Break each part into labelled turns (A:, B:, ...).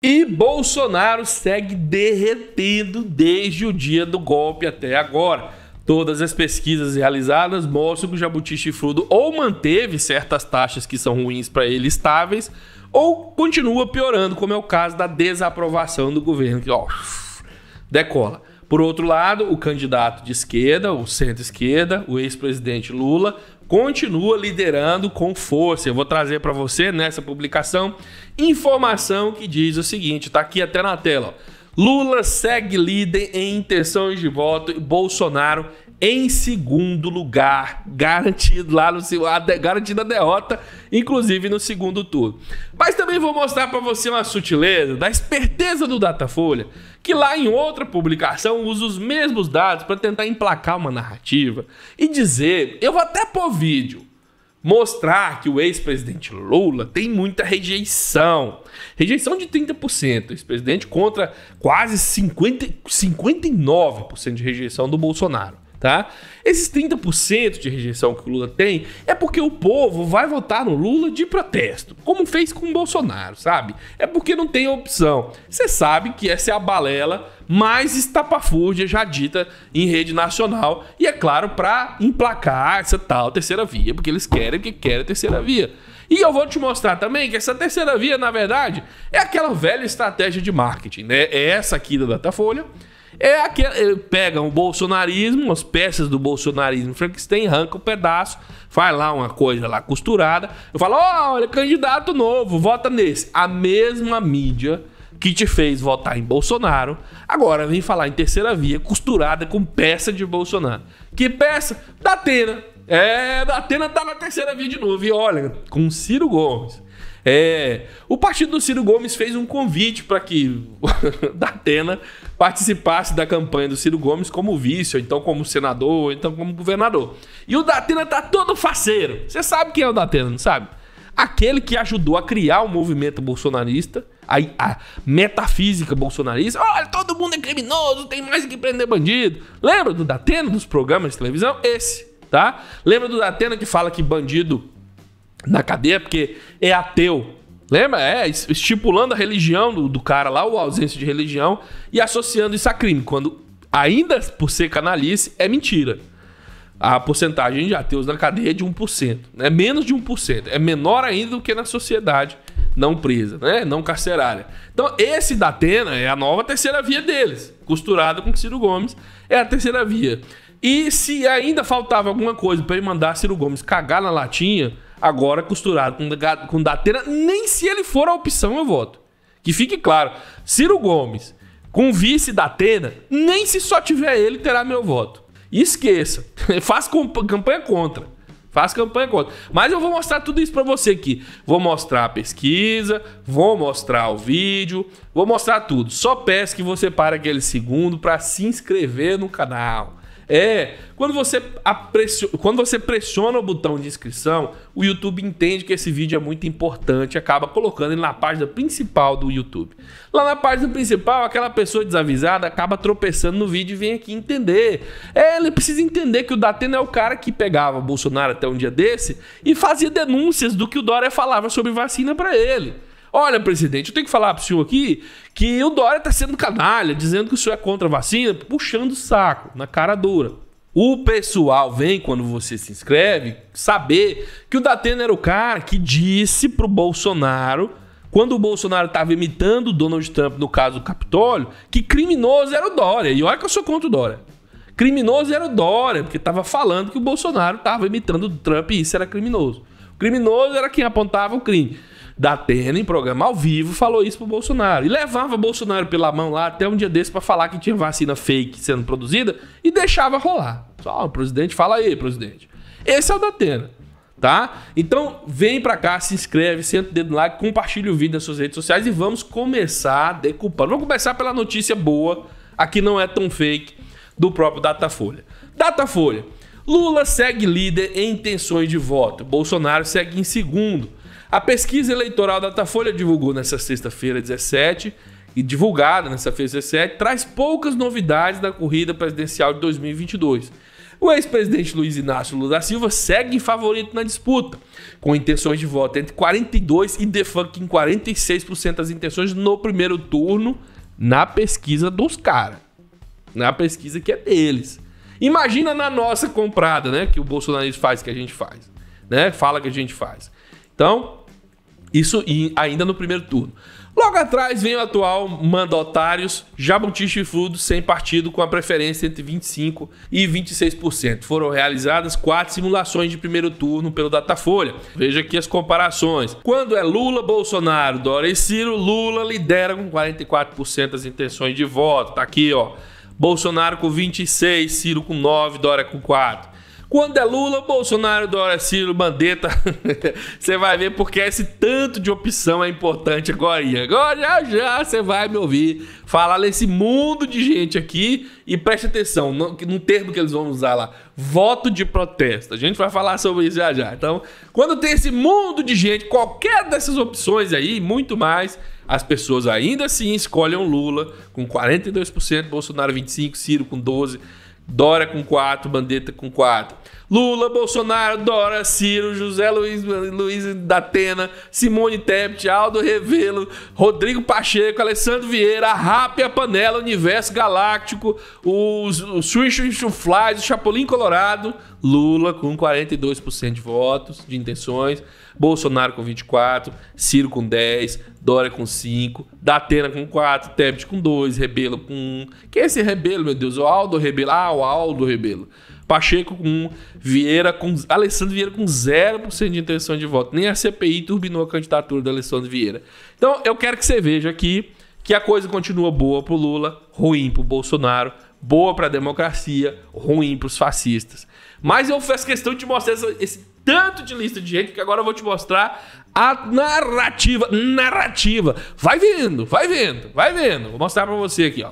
A: E Bolsonaro segue derretendo desde o dia do golpe até agora. Todas as pesquisas realizadas mostram que o jabuti chifrudo ou manteve certas taxas que são ruins para ele estáveis, ou continua piorando, como é o caso da desaprovação do governo, que decola. Por outro lado, o candidato de esquerda, o centro-esquerda, o ex-presidente Lula, continua liderando com força. Eu vou trazer para você nessa publicação informação que diz o seguinte, tá aqui até na tela. Ó. Lula segue líder em intenções de voto e Bolsonaro em segundo lugar, garantido lá no garantida a derrota, inclusive no segundo turno. Mas também vou mostrar para você uma sutileza da esperteza do Datafolha, que lá em outra publicação usa os mesmos dados para tentar emplacar uma narrativa e dizer, eu vou até pôr vídeo, mostrar que o ex-presidente Lula tem muita rejeição. Rejeição de 30%. Ex-presidente contra quase 59% de rejeição do Bolsonaro. Tá? Esses 30% de rejeição que o Lula tem é porque o povo vai votar no Lula de protesto, como fez com o Bolsonaro, sabe? É porque não tem opção. Você sabe que essa é a balela mais estapafúrdia já dita em rede nacional e, é claro, para emplacar essa tal terceira via, porque eles querem a terceira via. E eu vou te mostrar também que essa terceira via, na verdade, é aquela velha estratégia de marketing, né? É essa aqui da Datafolha. É aquele, pegam o bolsonarismo, as peças do bolsonarismo Frankenstein, arranca um pedaço, faz lá uma coisa lá costurada. Eu falo, olha, candidato novo, vota nesse. A mesma mídia que te fez votar em Bolsonaro, agora vem falar em terceira via, costurada com peça de Bolsonaro. Que peça? Datena. Datena tá na terceira via de novo. E olha, com Ciro Gomes. O partido do Ciro Gomes fez um convite para que Datena participasse da campanha do Ciro Gomes como vice, ou então como senador, ou então como governador. E o Datena tá todo faceiro. Você sabe quem é o Datena, não sabe? Aquele que ajudou a criar o movimento bolsonarista, a metafísica bolsonarista. Olha, todo mundo é criminoso, tem mais que prender bandido. Lembra do Datena, dos programas de televisão? Esse, tá? Lembra do Datena que fala que bandido na cadeia porque é ateu. Lembra? Estipulando a religião do cara lá, ou a ausência de religião, e associando isso a crime, quando ainda por ser canalice, é mentira. A porcentagem de ateus na cadeia é de 1%, né? Menos de 1%. É menor ainda do que na sociedade não presa, né? Não carcerária. Então esse Datena é a nova terceira via deles, costurada com Ciro Gomes, é a terceira via. E se ainda faltava alguma coisa para ele mandar Ciro Gomes cagar na latinha, agora costurado com Datena, nem se ele for a opção eu voto. Que fique claro, Ciro Gomes com vice Datena, nem se só tiver ele terá meu voto. E esqueça, faz campanha contra. Faz campanha contra. Mas eu vou mostrar tudo isso pra você aqui. Vou mostrar a pesquisa, vou mostrar o vídeo, vou mostrar tudo. Só peço que você pare aquele segundo para se inscrever no canal. Quando você pressiona o botão de inscrição, o YouTube entende que esse vídeo é muito importante e acaba colocando ele na página principal do YouTube. Lá na página principal, aquela pessoa desavisada acaba tropeçando no vídeo e vem aqui entender. Ele precisa entender que o Datena é o cara que pegava o Bolsonaro até um dia desse e fazia denúncias do que o Dória falava sobre vacina para ele. Olha, presidente, eu tenho que falar pro senhor aqui que o Dória tá sendo canalha, dizendo que o senhor é contra a vacina, puxando o saco, na cara dura. O pessoal vem, quando você se inscreve, saber que o Datena era o cara que disse pro Bolsonaro, quando o Bolsonaro tava imitando o Donald Trump no caso do Capitólio, que criminoso era o Dória. E olha que eu sou contra o Dória. Criminoso era o Dória, porque tava falando que o Bolsonaro tava imitando o Trump e isso era criminoso. O criminoso era quem apontava o crime. Datena, em programa ao vivo, falou isso pro Bolsonaro. E levava Bolsonaro pela mão lá até um dia desse pra falar que tinha vacina fake sendo produzida e deixava rolar. Só, o presidente, fala aí, presidente. Esse é o Datena, tá? Então, vem pra cá, se inscreve, senta o dedo no like, compartilha o vídeo nas suas redes sociais e vamos começar decupando. Vamos começar pela notícia boa, aqui não é tão fake, do próprio Datafolha. Datafolha. Lula segue líder em intenções de voto. Bolsonaro segue em segundo. A pesquisa eleitoral da Datafolha divulgou nesta sexta-feira 17 e divulgada nesta feira 17 traz poucas novidades da corrida presidencial de 2022. O ex-presidente Luiz Inácio Lula da Silva segue favorito na disputa, com intenções de voto entre 42% e defunct em 46% das intenções no primeiro turno, na pesquisa dos caras. Na pesquisa que é deles. Imagina na nossa comprada, né? Que o bolsonarismo faz, que a gente faz. Né? Fala que a gente faz. Então, isso ainda no primeiro turno. Logo atrás vem o atual mandatários Jabuti Chifrudo sem partido, com a preferência entre 25% e 26%. Foram realizadas 4 simulações de primeiro turno pelo Datafolha. Veja aqui as comparações. Quando é Lula, Bolsonaro, Dória e Ciro, Lula lidera com 44% das intenções de voto. Tá aqui, ó. Bolsonaro com 26%, Ciro com 9%, Dória com 4%. Quando é Lula, Bolsonaro, Dória, Ciro, Mandetta, você vai ver porque esse tanto de opção é importante agora. Agora já você vai me ouvir falar nesse mundo de gente aqui e preste atenção no termo que eles vão usar lá, voto de protesto. A gente vai falar sobre isso já. Então, quando tem esse mundo de gente, qualquer dessas opções aí, muito mais, as pessoas ainda assim escolhem Lula com 42%, Bolsonaro 25%, Ciro com 12%, Dória com 4%, Mandetta com 4%. Lula, Bolsonaro, Dória, Ciro, José Luiz da Atena, Simone Tebet, Aldo Rebelo, Rodrigo Pacheco, Alessandro Vieira, a Rap, a Panela, Universo Galáctico, os Flies, o Chapolin Colorado. Lula com 42% de votos, de intenções. Bolsonaro com 24%, Ciro com 10%, Dória com 5%, Datena com 4%, Tebet com 2%, Rebelo com 1%. Quem é esse Rebelo, meu Deus? O Aldo Rebelo. Ah, o Aldo Rebelo. Pacheco com 1%, Alessandro Vieira com 0% de intenção de voto. Nem a CPI turbinou a candidatura do Alessandro Vieira. Então, eu quero que você veja aqui que a coisa continua boa pro Lula, ruim pro Bolsonaro, boa pra democracia, ruim pros fascistas. Mas eu faço questão de te mostrar esse tanto de lista de gente que agora eu vou te mostrar a narrativa. Vai vendo. Vou mostrar pra você aqui, ó.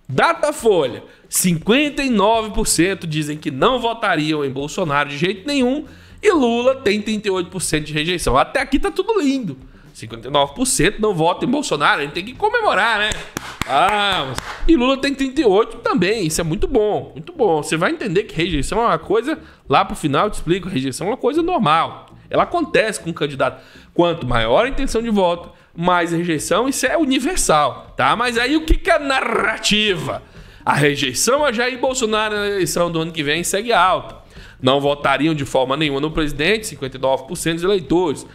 A: Datafolha, 59% dizem que não votariam em Bolsonaro de jeito nenhum e Lula tem 38% de rejeição. Até aqui tá tudo lindo. 59% não vota em Bolsonaro, a gente tem que comemorar, né? E Lula tem 38% também, isso é muito bom, muito bom. Você vai entender que rejeição é uma coisa, lá pro final eu te explico, rejeição é uma coisa normal. Ela acontece com o candidato. Quanto maior a intenção de voto, mais rejeição, isso é universal, tá? Mas aí o que é narrativa? A rejeição a Jair Bolsonaro na eleição do ano que vem segue alta. Não votariam de forma nenhuma no presidente, 59% dos eleitores.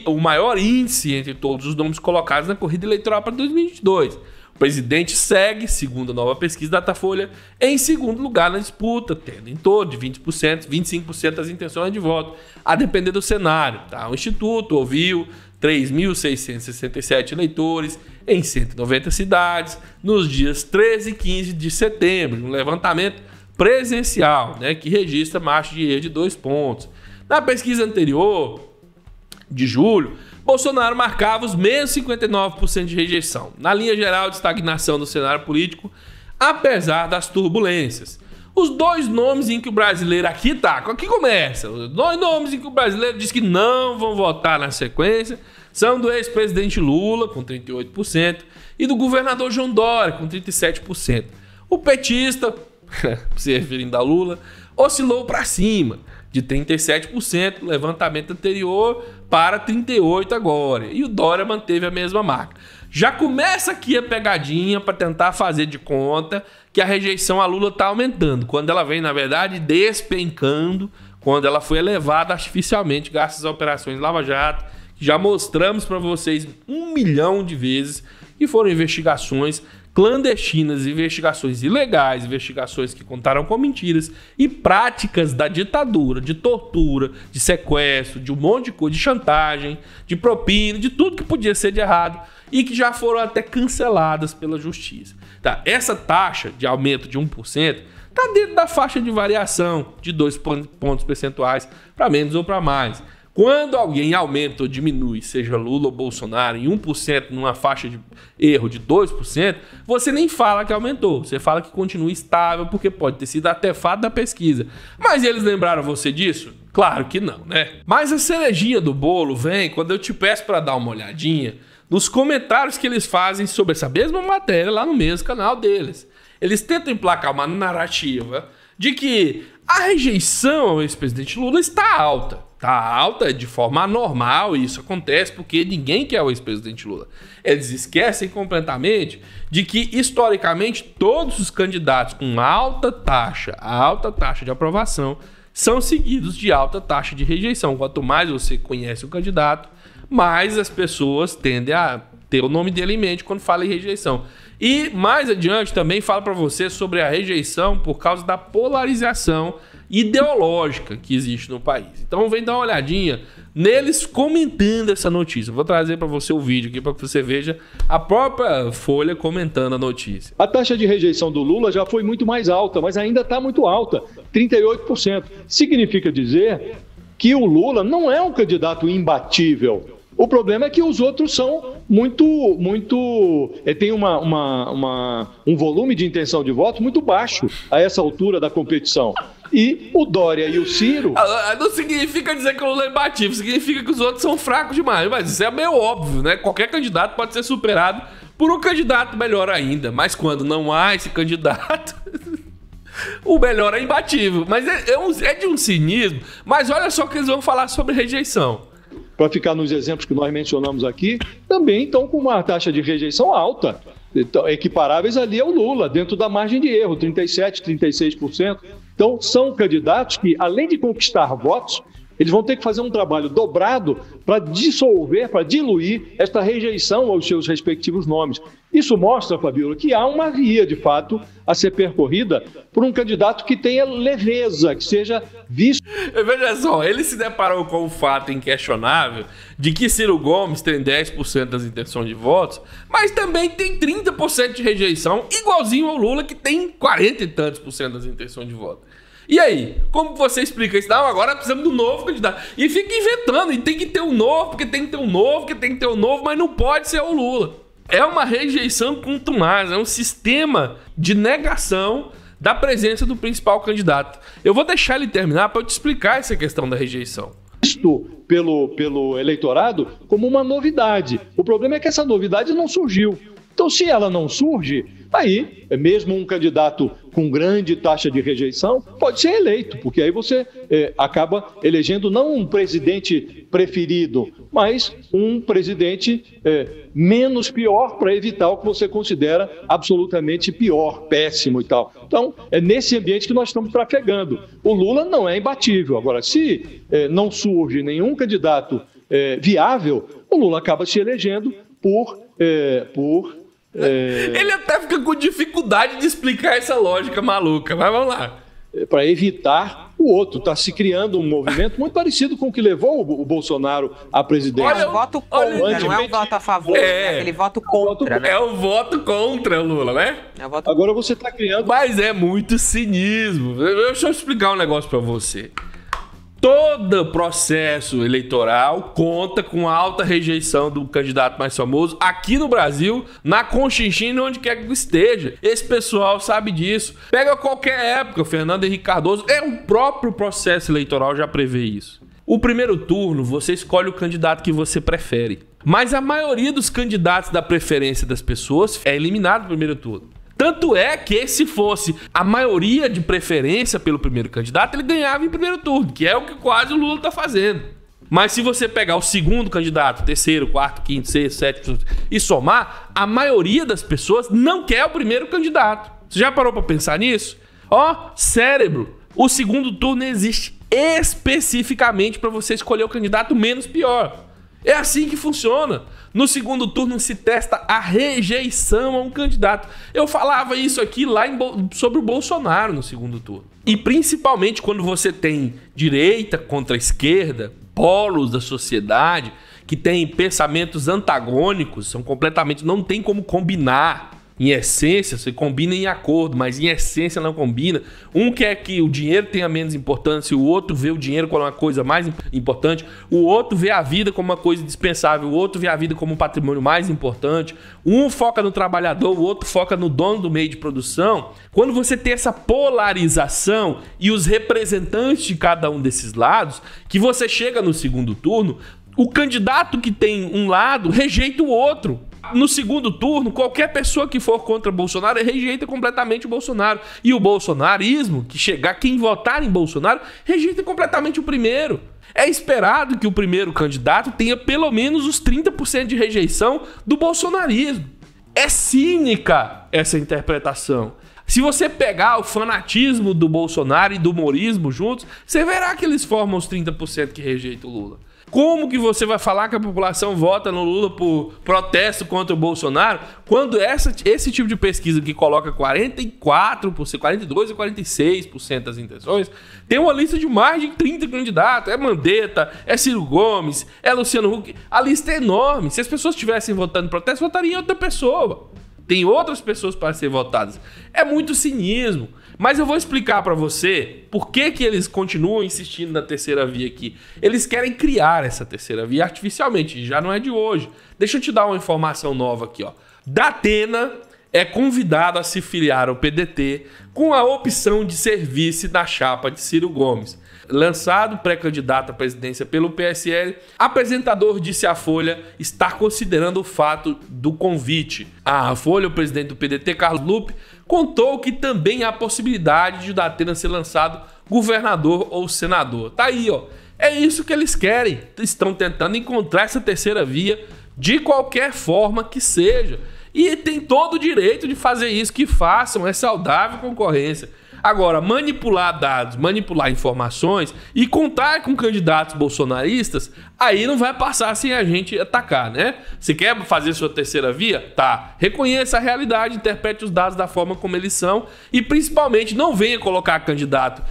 A: O maior índice entre todos os nomes colocados na corrida eleitoral para 2022. O presidente segue, segundo a nova pesquisa da Datafolha, em segundo lugar na disputa, tendo em torno de 20%, 25% das intenções de voto, a depender do cenário. Tá? O Instituto ouviu 3.667 eleitores em 190 cidades nos dias 13 e 15 de setembro, um levantamento presencial, né, que registra margem de erro de 2 pontos. Na pesquisa anterior, de julho, Bolsonaro marcava os mesmos 59% de rejeição, na linha geral de estagnação do cenário político, apesar das turbulências. Os dois nomes em que o brasileiro aqui começa. Os dois nomes em que o brasileiro diz que não vão votar na sequência são do ex-presidente Lula, com 38%, e do governador João Dória, com 37%. O petista, se referindo a Lula, oscilou para cima, de 37% no levantamento anterior para 38% agora. E o Dória manteve a mesma marca. Já começa aqui a pegadinha para tentar fazer de conta que a rejeição a Lula está aumentando, quando ela vem, na verdade, despencando, quando ela foi elevada artificialmente graças às operações Lava Jato, que já mostramos para vocês 1 milhão de vezes, que foram investigações clandestinas, investigações ilegais, investigações que contaram com mentiras e práticas da ditadura, de tortura, de sequestro, de um monte de coisa, de chantagem, de propina, de tudo que podia ser de errado e que já foram até canceladas pela justiça. Tá? Essa taxa de aumento de 1% está dentro da faixa de variação de 2 pontos percentuais para menos ou para mais. Quando alguém aumenta ou diminui, seja Lula ou Bolsonaro, em 1% numa faixa de erro de 2%, você nem fala que aumentou. Você fala que continua estável, porque pode ter sido artefato da pesquisa. Mas eles lembraram você disso? Claro que não, né? Mas a cerejinha do bolo vem quando eu te peço para dar uma olhadinha nos comentários que eles fazem sobre essa mesma matéria lá no mesmo canal deles. Eles tentam emplacar uma narrativa de que a rejeição ao ex-presidente Lula está alta. Está alta de forma anormal, e isso acontece porque ninguém quer o ex-presidente Lula. Eles esquecem completamente de que, historicamente, todos os candidatos com alta taxa de aprovação, são seguidos de alta taxa de rejeição. Quanto mais você conhece o candidato, mais as pessoas tendem a ter o nome dele em mente quando fala em rejeição. E mais adiante também falo para você sobre a rejeição por causa da polarização ideológica que existe no país. Então vem dar uma olhadinha neles comentando essa notícia. Vou trazer para você o vídeo aqui para que você veja a própria Folha comentando a notícia.
B: A taxa de rejeição do Lula já foi muito mais alta, mas ainda está muito alta, 38%. Significa dizer que o Lula não é um candidato imbatível. O problema é que os outros são tem um volume de intenção de voto muito baixo a essa altura da competição. E o Dória e o Ciro...
A: Não significa dizer que o Lula é imbatível, significa que os outros são fracos demais. Mas isso é meio óbvio, né? Qualquer candidato pode ser superado por um candidato melhor ainda. Mas quando não há esse candidato... o melhor é imbatível. Mas é de um cinismo. Mas olha só que eles vão falar sobre rejeição.
B: Para ficar nos exemplos que nós mencionamos aqui, também estão com uma taxa de rejeição alta, equiparáveis ali ao Lula, dentro da margem de erro, 37%, 36%. Então, são candidatos que, além de conquistar votos, eles vão ter que fazer um trabalho dobrado para dissolver, para diluir esta rejeição aos seus respectivos nomes. Isso mostra, Fabíola, que há uma via, de fato, a ser percorrida por um candidato que tenha leveza, que seja visto...
A: Veja só, ele se deparou com o fato inquestionável de que Ciro Gomes tem 10% das intenções de votos, mas também tem 30% de rejeição, igualzinho ao Lula, que tem 40 e tantos por cento das intenções de voto. E aí, como você explica isso? Não, agora precisamos do novo candidato. E fica inventando, e tem que ter um novo, porque tem que ter um novo, porque tem que ter um novo, mas não pode ser o Lula. É uma rejeição contumaz, é um sistema de negação da presença do principal candidato. Eu vou deixar ele terminar para eu te explicar essa questão da rejeição.
B: Visto pelo eleitorado como uma novidade. O problema é que essa novidade não surgiu. Então, se ela não surge, aí, mesmo um candidato com grande taxa de rejeição pode ser eleito, porque aí você acaba elegendo não um presidente preferido, mas um presidente menos pior para evitar o que você considera absolutamente pior, péssimo e tal. Então, é nesse ambiente que nós estamos trafegando. O Lula não é imbatível. Agora, se não surge nenhum candidato viável, o Lula acaba se elegendo
A: Ele até fica com dificuldade de explicar essa lógica maluca, mas vamos lá.
B: Para evitar o outro. Está se criando um movimento muito parecido com o que levou o Bolsonaro à presidência.
C: É um voto contra, não é um voto a favor, é aquele voto contra, né?
A: É o voto contra o Lula, né?
B: Agora você está criando...
A: Mas é muito cinismo. Deixa eu explicar um negócio para você. Todo processo eleitoral conta com alta rejeição do candidato mais famoso aqui no Brasil, na Conchinchina, onde quer que esteja. Esse pessoal sabe disso. Pega qualquer época, Fernando Henrique Cardoso, o próprio processo eleitoral já prevê isso. O primeiro turno, você escolhe o candidato que você prefere. Mas a maioria dos candidatos da preferência das pessoas é eliminado no primeiro turno. Tanto é que, se fosse a maioria de preferência pelo primeiro candidato, ele ganhava em primeiro turno, que é o que quase o Lula está fazendo. Mas se você pegar o segundo candidato, terceiro, quarto, quinto, sexto, sétimo, e somar, a maioria das pessoas não quer o primeiro candidato. Você já parou para pensar nisso? Cérebro, o segundo turno existe especificamente para você escolher o candidato menos pior. É assim que funciona. No segundo turno se testa a rejeição a um candidato. Eu falava isso aqui lá sobre o Bolsonaro no segundo turno. E principalmente quando você tem direita contra esquerda, polos da sociedade, que tem pensamentos antagônicos, são completamente... não tem como combinar. Em essência, você combina em acordo, mas em essência não combina. Um quer que o dinheiro tenha menos importância, o outro vê o dinheiro como uma coisa mais importante, o outro vê a vida como uma coisa indispensável, o outro vê a vida como um patrimônio mais importante. Um foca no trabalhador, o outro foca no dono do meio de produção. Quando você tem essa polarização e os representantes de cada um desses lados, que você chega no segundo turno, o candidato que tem um lado rejeita o outro. No segundo turno, qualquer pessoa que for contra Bolsonaro rejeita completamente o Bolsonaro. E o bolsonarismo, quem votar em Bolsonaro, rejeita completamente o primeiro. É esperado que o primeiro candidato tenha pelo menos os 30% de rejeição do bolsonarismo. É cínica essa interpretação. Se você pegar o fanatismo do Bolsonaro e do humorismo juntos, você verá que eles formam os 30% que rejeitam o Lula. Como que você vai falar que a população vota no Lula por protesto contra o Bolsonaro, quando esse tipo de pesquisa que coloca 44%, 42% a 46% das intenções, tem uma lista de mais de 30 candidatos, é Mandetta, é Ciro Gomes, é Luciano Huck, a lista é enorme. Se as pessoas estivessem votando em protesto, votariam em outra pessoa. Tem outras pessoas para serem votadas. É muito cinismo. Mas eu vou explicar para você por que eles continuam insistindo na terceira via aqui. Eles querem criar essa terceira via artificialmente, já não é de hoje. Deixa eu te dar uma informação nova aqui, ó. Datena é convidado a se filiar ao PDT com a opção de ser vice da chapa de Ciro Gomes. Lançado pré-candidato à presidência pelo PSL, apresentador disse à Folha estar considerando o fato do convite. A Folha, o presidente do PDT, Carlos Lupe, contou que também há a possibilidade de Datena ser lançado governador ou senador. Tá aí, ó. É isso que eles querem. Estão tentando encontrar essa terceira via de qualquer forma que seja. E tem todo o direito de fazer isso, que façam, é saudável concorrência. Agora, manipular dados, manipular informações e contar com candidatos bolsonaristas, aí não vai passar sem a gente atacar, né? Você quer fazer sua terceira via? Tá. Reconheça a realidade, interprete os dados da forma como eles são e, principalmente, não venha colocar candidato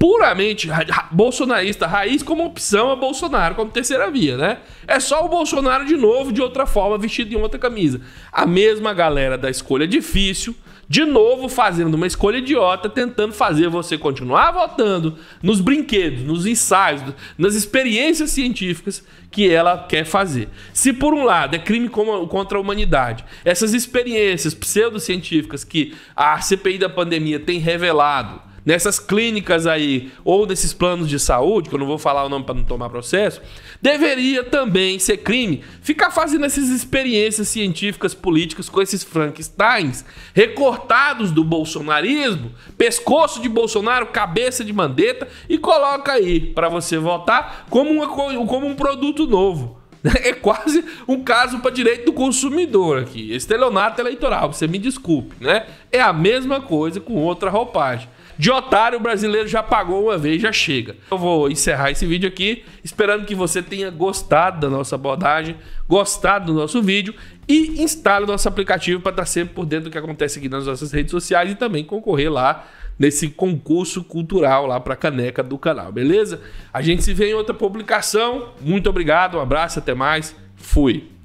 A: puramente bolsonarista raiz como opção a Bolsonaro, como terceira via, né? É só o Bolsonaro de novo, de outra forma, vestido em outra camisa. A mesma galera da escolha difícil, de novo fazendo uma escolha idiota, tentando fazer você continuar votando nos brinquedos, nos ensaios, nas experiências científicas que ela quer fazer. Se por um lado é crime contra a humanidade, essas experiências pseudocientíficas que a CPI da pandemia tem revelado, nessas clínicas aí, ou nesses planos de saúde, que eu não vou falar o nome para não tomar processo, deveria também ser crime ficar fazendo essas experiências científicas políticas com esses Frankensteins recortados do bolsonarismo, pescoço de Bolsonaro, cabeça de Mandetta, e coloca aí para você votar como um produto novo. É quase um caso para direito do consumidor aqui, estelionato eleitoral, você me desculpe, né? É a mesma coisa com outra roupagem. De otário, o brasileiro já pagou uma vez, já chega. Eu vou encerrar esse vídeo aqui, esperando que você tenha gostado da nossa abordagem, gostado do nosso vídeo e instale o nosso aplicativo para estar sempre por dentro do que acontece aqui nas nossas redes sociais e também concorrer lá nesse concurso cultural lá para a caneca do canal, beleza? A gente se vê em outra publicação. Muito obrigado, um abraço, até mais. Fui.